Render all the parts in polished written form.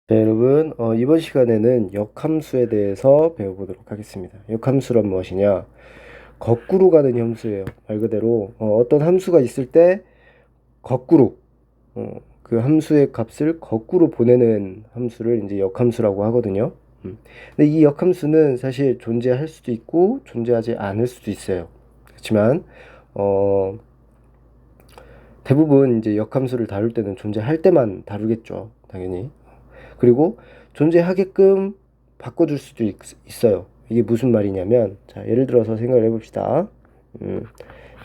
네, 여러분, 이번 시간에는 역함수에 대해서 배워보도록 하겠습니다. 역함수란 무엇이냐? 거꾸로 가는 함수예요. 말 그대로 떤 함수가 있을 때 거꾸로 그 함수의 값을 거꾸로 보내는 함수를 이제 역함수라고 하거든요. 근데 이 역함수는 사실 존재할 수도 있고 존재하지 않을 수도 있어요. 그렇지만 어, 대부분 이제 역함수를 다룰 때는 존재할 때만 다루겠죠, 당연히. 그리고 존재하게끔 바꿔줄 수도 있어요. 이게 무슨 말이냐면, 자, 예를 들어서 생각을 해봅시다.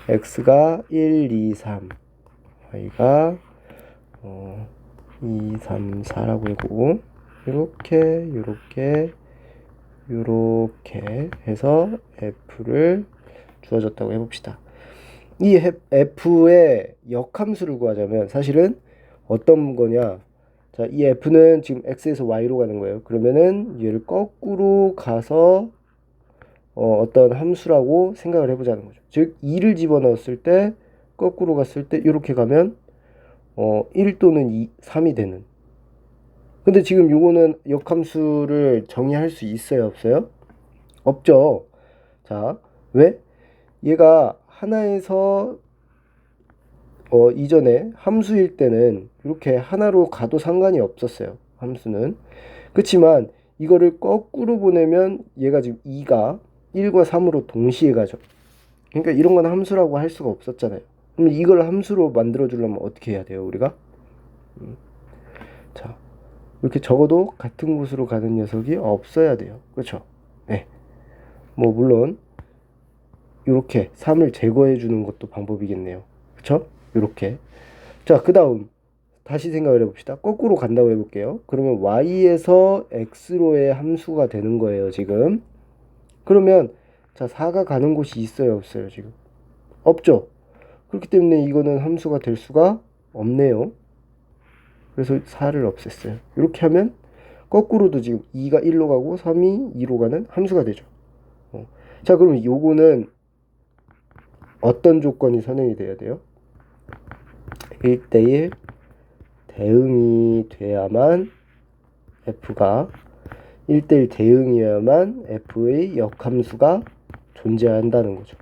x가 1, 2, 3, y가 2, 3, 4라고 해보고, 요렇게 해서 f를 주어졌다고 해봅시다. 이 f의 역함수를 구하자면 사실은 어떤 거냐? 자, 이 f는 지금 x에서 y로 가는 거예요. 그러면은 얘를 거꾸로 가서 어떤 함수라고 생각을 해보자는 거죠. 즉 2를 집어넣었을 때 거꾸로 갔을 때 이렇게 가면 1 또는 2, 3이 되는. 근데 지금 요거는 역함수를 정의할 수 있어요, 없어요? 없죠. 자, 왜? 얘가 하나에서 이전에 함수일 때는 이렇게 하나로 가도 상관이 없었어요. 함수는. 그렇지만 이거를 거꾸로 보내면 얘가 지금 2가 1과 3으로 동시에 가죠. 그러니까 이런 건 함수라고 할 수가 없었잖아요. 그럼 이걸 함수로 만들어 주려면 어떻게 해야 돼요, 우리가? 자, 이렇게 적어도 같은 곳으로 가는 녀석이 없어야 돼요. 그렇죠? 네. 뭐 물론 이렇게 3을 제거해 주는 것도 방법이겠네요. 그렇죠? 이렇게. 자, 그다음 다시 생각을 해봅시다. 거꾸로 간다고 해볼게요. 그러면 y에서 x로의 함수가 되는 거예요, 지금. 그러면 자, 4가 가는 곳이 있어요, 없어요, 지금? 없죠. 그렇기 때문에 이거는 함수가 될 수가 없네요. 그래서 4를 없앴어요. 이렇게 하면 거꾸로도 지금 2가 1로 가고 3이 2로 가는 함수가 되죠. 자, 그럼 요거는 어떤 조건이 선행이 돼야 돼요? 1대1 대응이 돼야만 f가 1대1 대응이어야만 f의 역함수가 존재한다는 거죠.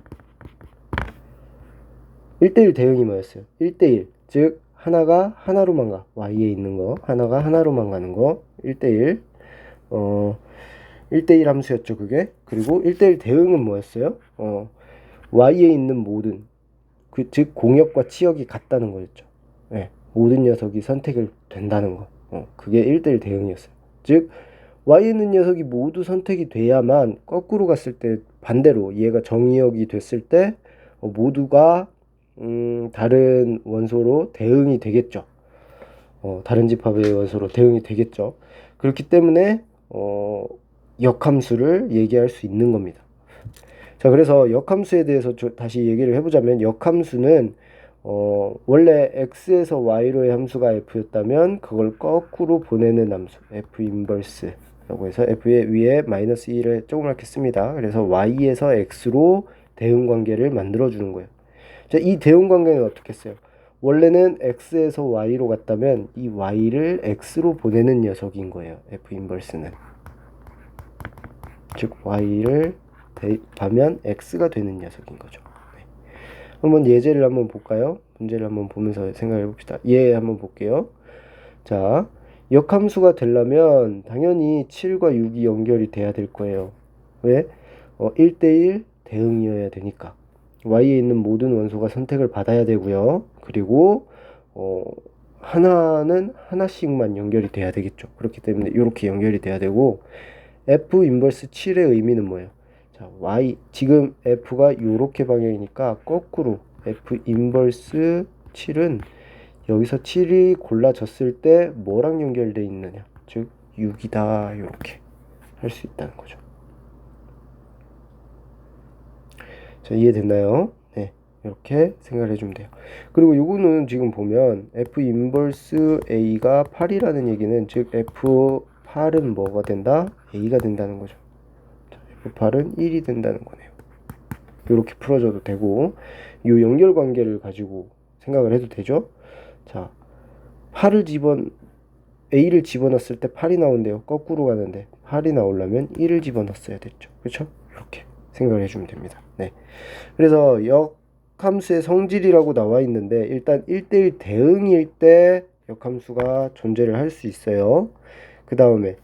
1대1 대응이 뭐였어요? 1대1 즉 하나가 하나로만 가. y에 있는 거 하나가 하나로만 가는 거 1대1 1대1 함수였죠, 그게. 그리고 1대1 대응은 뭐였어요? y에 있는 모든 즉 공역과 치역이 같다는 거였죠. 네, 모든 녀석이 선택을 된다는 거. 그게 1대1 대응이었어요. 즉 y에 있는 녀석이 모두 선택이 돼야만 거꾸로 갔을 때 반대로 얘가 정의역이 됐을 때 모두가 다른 원소로 대응이 되겠죠. 다른 집합의 원소로 대응이 되겠죠. 그렇기 때문에 역함수를 얘기할 수 있는 겁니다. 자, 그래서 역함수에 대해서 다시 얘기를 해보자면 역함수는 원래 x에서 y로의 함수가 f였다면 그걸 거꾸로 보내는 함수 f 인버스라고 해서 f의 위에 마이너스 1을 조그맣게 씁니다. 그래서 y에서 x로 대응 관계를 만들어 주는 거예요. 자, 이 대응 관계는 어떻게 써요? 원래는 x에서 y로 갔다면 이 y를 x로 보내는 녀석인 거예요. f 인버스는. 즉 y를 대입하면 x가 되는 녀석인 거죠. 네. 한번 예제를 한번 볼까요? 문제를 한번 보면서 생각해 봅시다. 예, 한번 볼게요. 자, 역함수가 되려면 당연히 7과 6이 연결이 돼야 될 거예요. 왜? 1대1 대응이어야 되니까. y에 있는 모든 원소가 선택을 받아야 되고요. 그리고 하나는 하나씩만 연결이 돼야 되겠죠. 그렇기 때문에 이렇게 연결이 돼야 되고 f 인버스 7의 의미는 뭐예요? 자, y 지금 f가 이렇게 방향이니까 거꾸로 f 인버스 7은 여기서 7이 골라졌을 때 뭐랑 연결돼 있느냐? 즉 6이다. 이렇게 할 수 있다는 거죠. 자, 이해됐나요? 네. 이렇게 생각을 해주면 돼요. 그리고 요거는 지금 보면 f 인버스 a가 8이라는 얘기는 즉 f8은 뭐가 된다? a가 된다는 거죠. 자, f8은 1이 된다는 거네요. 이렇게 풀어줘도 되고 이 연결 관계를 가지고 생각을 해도 되죠. 자, 8을 A를 집어넣었을 때 8이 나온대요. 거꾸로 가는데 8이 나오려면 1을 집어넣었어야 됐죠. 그렇죠? 이렇게 생각을 해주면 됩니다. 네. 그래서 역함수의 성질이라고 나와 있는데 일단 1대1 대응일 때 역함수가 존재를 할 수 있어요. 그 다음에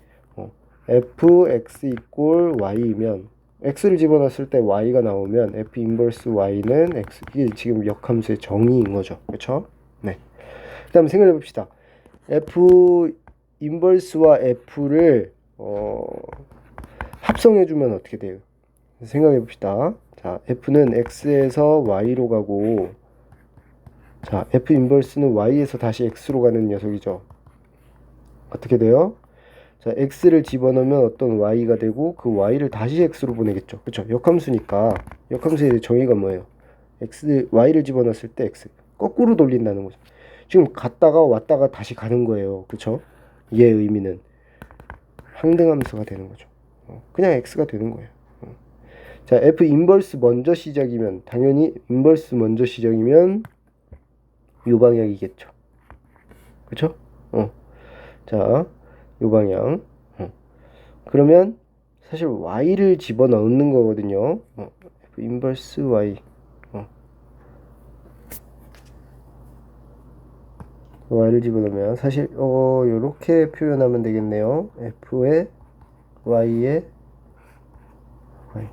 fx 이꼴 y이면 x를 집어넣었을 때 y가 나오면 f 인버스 y는 x, 이게 지금 역함수의 정의인 거죠. 그렇죠? 네. 그 다음에 생각해 봅시다. f 인버스와 f를 합성해 주면 어떻게 돼요? 생각해 봅시다. 자, f는 x에서 y로 가고, 자, f 인버스는 y에서 다시 x로 가는 녀석이죠. 어떻게 돼요? 자, x를 집어넣으면 어떤 y가 되고 그 y를 다시 x로 보내겠죠. 그렇죠? 역함수니까 역함수의 정의가 뭐예요? y를 집어넣었을 때 x 거꾸로 돌린다는 거죠. 지금 갔다가 왔다가 다시 가는 거예요. 그렇죠? 얘의 의미는 항등함수가 되는 거죠. 그냥 x가 되는 거예요. 자, f 인버스 먼저 시작이면 당연히 인버스 먼저 시작이면 요 방향이겠죠. 그렇죠? 자, 요 방향. 그러면 사실 y를 집어넣는 거거든요. f 인버스 y. y를 집어넣으면 사실 요렇게 표현하면 되겠네요. f의 y의 y.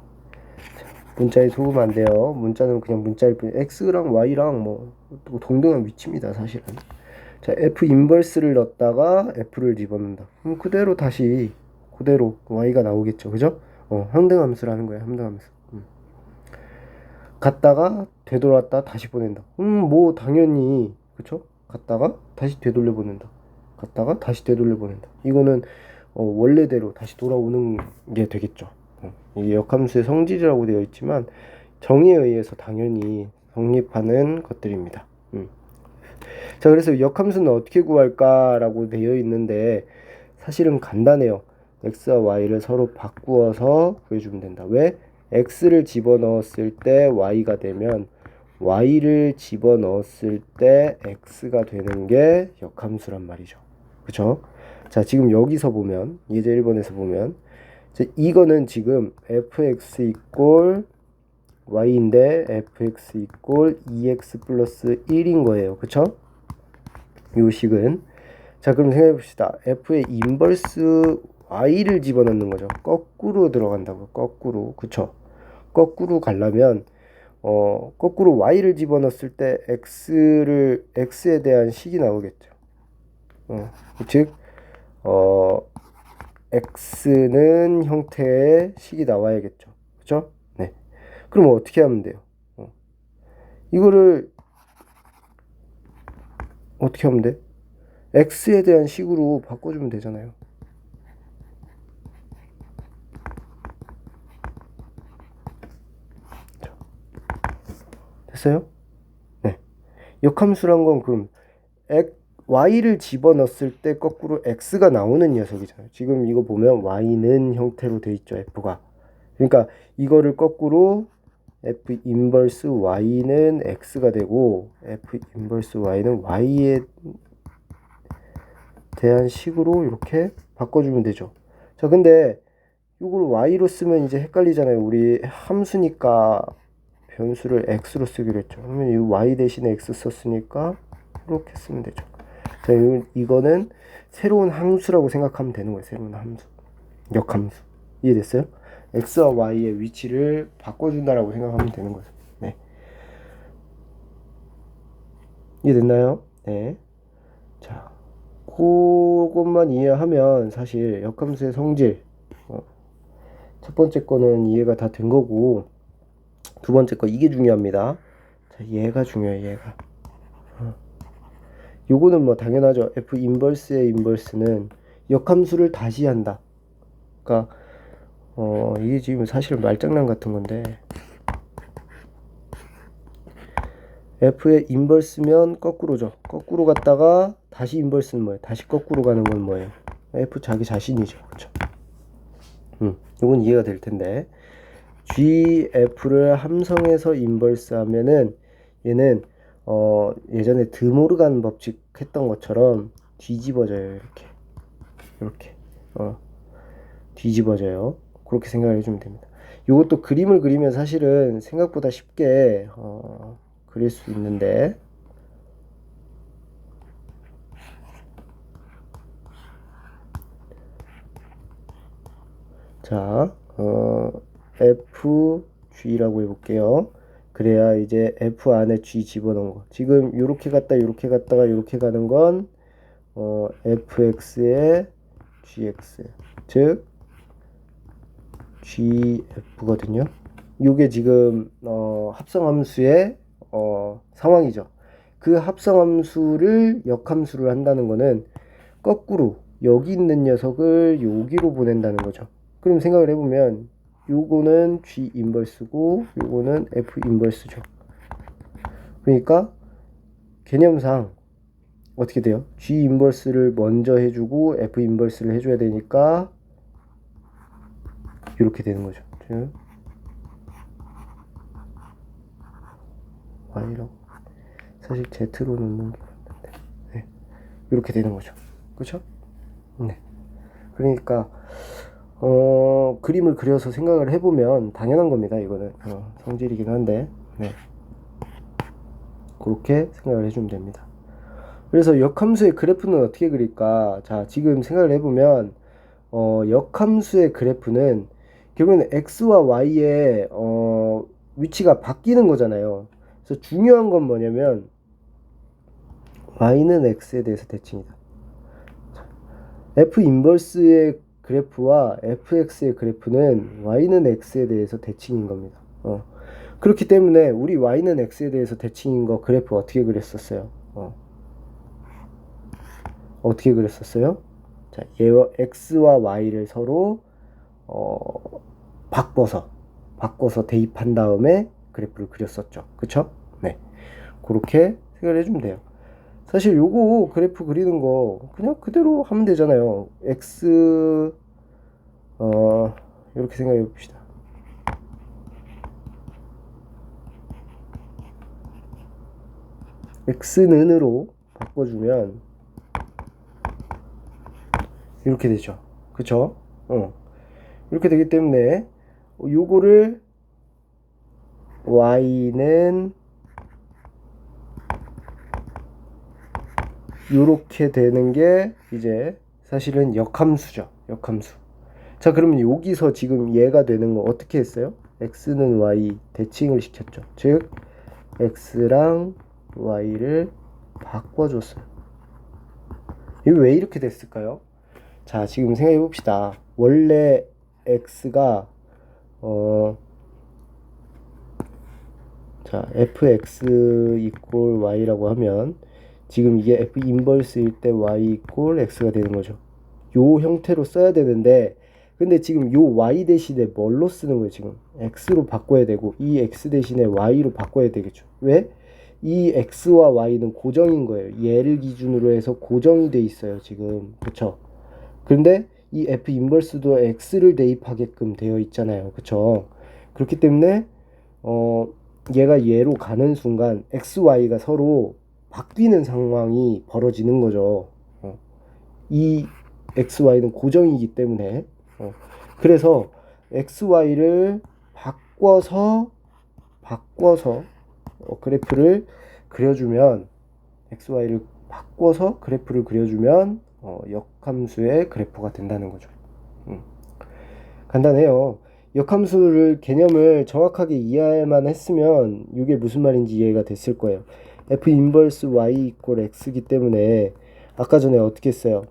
문자에 속으면 안 돼요. 문자는 그냥 문자일 뿐. x랑 y랑 뭐 동등한 위치입니다, 사실은. 자, f 인버스를 넣었다가 f를 집어넣는다. 그럼 그대로 다시 그대로 y가 나오겠죠. 그죠? 항등함수라는 거예요. 항등함수. 갔다가 되돌았다 다시 보낸다. 뭐 당연히 그쵸? 갔다가 다시 되돌려 보낸다. 갔다가 다시 되돌려 보낸다. 이거는 원래대로 다시 돌아오는 게 되겠죠. 이게 역함수의 성질이라고 되어 있지만 정의에 의해서 당연히 성립하는 것들입니다. 자, 그래서 역함수는 어떻게 구할까라고 되어 있는데 사실은 간단해요. x와 y를 서로 바꾸어서 구해주면 된다. 왜? x를 집어넣었을 때 y가 되면 y를 집어넣었을 때 x가 되는 게 역함수란 말이죠. 그쵸? 자, 지금 여기서 보면 예제 1번에서 보면 이거는 지금 fx 이꼴 y인데 fx 이꼴 2x 플러스 1인 거예요. 그쵸? 요 식은. 자, 그럼 생각해 봅시다. f의 인버스 y를 집어넣는 거죠. 거꾸로 들어간다고. 거꾸로. 그쵸? 거꾸로 가려면 거꾸로 y를 집어넣었을 때 x에 대한 식이 나오겠죠. 즉 x는 형태의 식이 나와야겠죠. 그쵸? 네. 그럼 어떻게 하면 돼요? 이거를 어떻게 하면 돼? x에 대한 식으로 바꿔주면 되잖아요. 됐어요? 네. 역함수란 건 그럼 y를 집어넣었을 때 거꾸로 x가 나오는 녀석이잖아요. 지금 이거 보면 y는 형태로 돼 있죠. f가. 그러니까 이거를 거꾸로 f 인버스 y는 x가 되고 f 인버스 y는 y에 대한 식으로 이렇게 바꿔주면 되죠. 자, 근데 이걸 y로 쓰면 이제 헷갈리잖아요. 우리 함수니까 변수를 x로 쓰기로 했죠. 그러면 이 y 대신에 x 썼으니까 이렇게 쓰면 되죠. 자, 이거는 새로운 함수라고 생각하면 되는 거예요. 새로운 함수. 역함수. 이해됐어요? x와 y의 위치를 바꿔준다라고 생각하면 되는 거죠. 네. 이해됐나요? 네. 자, 그것만 이해하면 사실 역함수의 성질, 첫 번째 거는 이해가 다 된 거고, 두 번째 거 이게 중요합니다. 자, 얘가 중요해. 얘가. 요거는 뭐 당연하죠. f 인버스의 인버스는 역함수를 다시 한다. 그러니까 이게 지금 사실 말장난 같은 건데, f의 인버스면 거꾸로죠. 거꾸로 갔다가 다시 인버스는 뭐예요? 다시 거꾸로 가는 건 뭐예요? f 자기 자신이죠. 그렇죠? 이건 이해가 될 텐데, gf를 함성해서 인버스 하면은 얘는 예전에 드모르간 법칙 했던 것처럼 뒤집어져요. 이렇게 이렇게 뒤집어져요. 그렇게 생각을 해주면 됩니다. 이것도 그림을 그리면 사실은 생각보다 쉽게 그릴 수 있는데, 자, FG라고 해볼게요. 그래야 이제 F 안에 G 집어넣은 거. 지금 요렇게 갔다 요렇게 갔다가 요렇게 가는 건 fx에 gx, 즉 gf거든요. 요게 지금 합성함수의 상황이죠. 그 합성함수를 역함수를 한다는 거는 거꾸로 여기 있는 녀석을 여기로 보낸다는 거죠. 그럼 생각을 해보면 요거는 G 인버스고 요거는 F 인버스죠. 그러니까 개념상 어떻게 돼요? G 인버스를 먼저 해주고 F 인버스를 해줘야 되니까 이렇게 되는 거죠. 즉 Y라고 사실 Z로 놓는 게 맞는데, 네. 이렇게 되는 거죠. 그렇죠? 네. 그러니까 그림을 그려서 생각을 해보면 당연한 겁니다. 이거는 성질이긴 한데, 네. 그렇게 생각을 해주면 됩니다. 그래서 역함수의 그래프는 어떻게 그릴까? 자, 지금 생각을 해보면 역함수의 그래프는 결국에는 x와 y의 위치가 바뀌는 거잖아요. 그래서 중요한 건 뭐냐면 y는 x에 대해서 대칭이다. f 인버스의 그래프와 fx의 그래프는 y는 x에 대해서 대칭인 겁니다. 그렇기 때문에 우리 y는 x에 대해서 대칭인 거 그래프 어떻게 그렸었어요? 어떻게 그렸었어요? 자, 얘와 x와 y를 서로 바꿔서 대입한 다음에 그래프를 그렸었죠. 그쵸? 네. 그렇게 생각을 해주면 돼요. 사실 요거 그래프 그리는 거 그냥 그대로 하면 되잖아요. x 이렇게 생각해 봅시다. x는으로 바꿔주면 이렇게 되죠. 그쵸? 이렇게 되기 때문에 요거를 y는 요렇게 되는 게 이제 사실은 역함수죠. 역함수. 자, 그러면 여기서 지금 얘가 되는 거 어떻게 했어요? x는 y 대칭을 시켰죠. 즉 x랑 y를 바꿔줬어요. 이게 왜 이렇게 됐을까요? 자, 지금 생각해 봅시다. 원래 x가 자, fx 이꼴 y라고 하면 지금 이게 f 인버스일 때 y 이꼴 x가 되는 거죠. 요 형태로 써야 되는데, 근데 지금 요 y 대신에 뭘로 쓰는 거예요? 지금 x로 바꿔야 되고 이 x 대신에 y로 바꿔야 되겠죠. 왜? 이 x와 y는 고정인 거예요. 얘를 기준으로 해서 고정이 돼 있어요, 지금. 그쵸? 그런데 이 f 인버스도 x를 대입하게끔 되어 있잖아요. 그쵸? 그렇기 때문에 얘가 얘로 가는 순간 x, y가 서로 바뀌는 상황이 벌어지는 거죠. 이 x, y는 고정이기 때문에 그래서 x, y를 바꿔서 그래프를 그려주면 x, y를 바꿔서 그래프를 그려주면 역함수의 그래프가 된다는 거죠. 간단해요. 역함수를 개념을 정확하게 이해만 했으면 이게 무슨 말인지 이해가 됐을 거예요. f 인버스 y 이꼴 x이기 때문에 아까 전에 어떻게 했어요?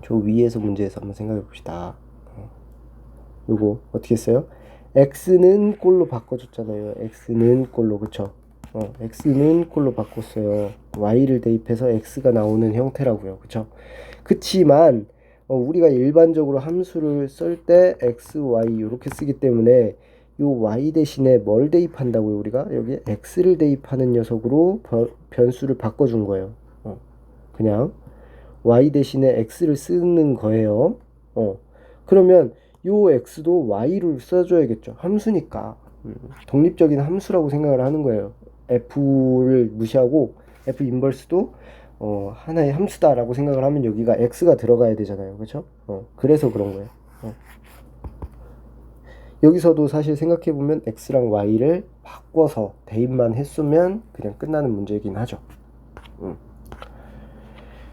저 위에서 문제에서 한번 생각해 봅시다. 요거 어떻게 했어요? x는 꼴로 바꿔줬잖아요. x는 꼴로, 그쵸? x는 꼴로 바꿨어요. y를 대입해서 x가 나오는 형태라고요. 그쵸? 그치만 우리가 일반적으로 함수를 쓸 때 x, y 이렇게 쓰기 때문에 요 y 대신에 뭘 대입한다고요? 우리가 여기 x를 대입하는 녀석으로 변수를 바꿔준 거예요. 그냥 y 대신에 x를 쓰는 거예요. 그러면 요 x도 y를 써줘야겠죠. 함수니까. 독립적인 함수라고 생각을 하는 거예요. f를 무시하고 f 인버스도 하나의 함수다라고 생각을 하면 여기가 x가 들어가야 되잖아요. 그렇죠? 그래서 그런 거예요. 여기서도 사실 생각해보면 x랑 y를 바꿔서 대입만 했으면 그냥 끝나는 문제이긴 하죠.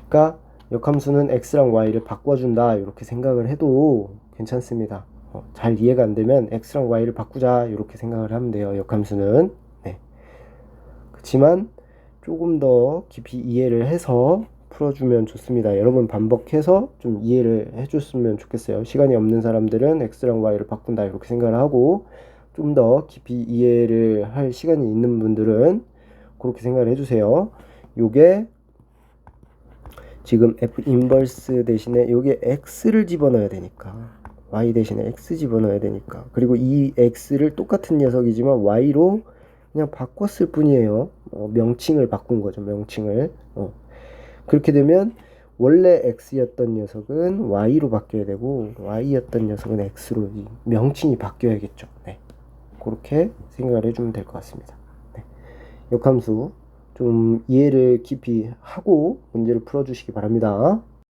그러니까 역함수는 x랑 y를 바꿔준다 이렇게 생각을 해도 괜찮습니다. 잘 이해가 안 되면 x랑 y를 바꾸자 이렇게 생각을 하면 돼요. 역함수는. 네. 그렇지만 조금 더 깊이 이해를 해서 풀어주면 좋습니다. 여러분 반복해서 좀 이해를 해줬으면 좋겠어요. 시간이 없는 사람들은 x랑 y를 바꾼다 이렇게 생각을 하고, 좀 더 깊이 이해를 할 시간이 있는 분들은 그렇게 생각을 해주세요. 요게 지금 f 인버스 대신에 여기에 x를 집어넣어야 되니까, y 대신에 x 집어넣어야 되니까, 그리고 이 x를 똑같은 녀석이지만 y로 그냥 바꿨을 뿐이에요. 명칭을 바꾼 거죠. 명칭을. 그렇게 되면 원래 x였던 녀석은 y로 바뀌어야 되고, y였던 녀석은 x로 명칭이 바뀌어야겠죠. 네. 그렇게 생각을 해주면 될 것 같습니다. 네. 역함수 좀 이해를 깊이 하고 문제를 풀어주시기 바랍니다.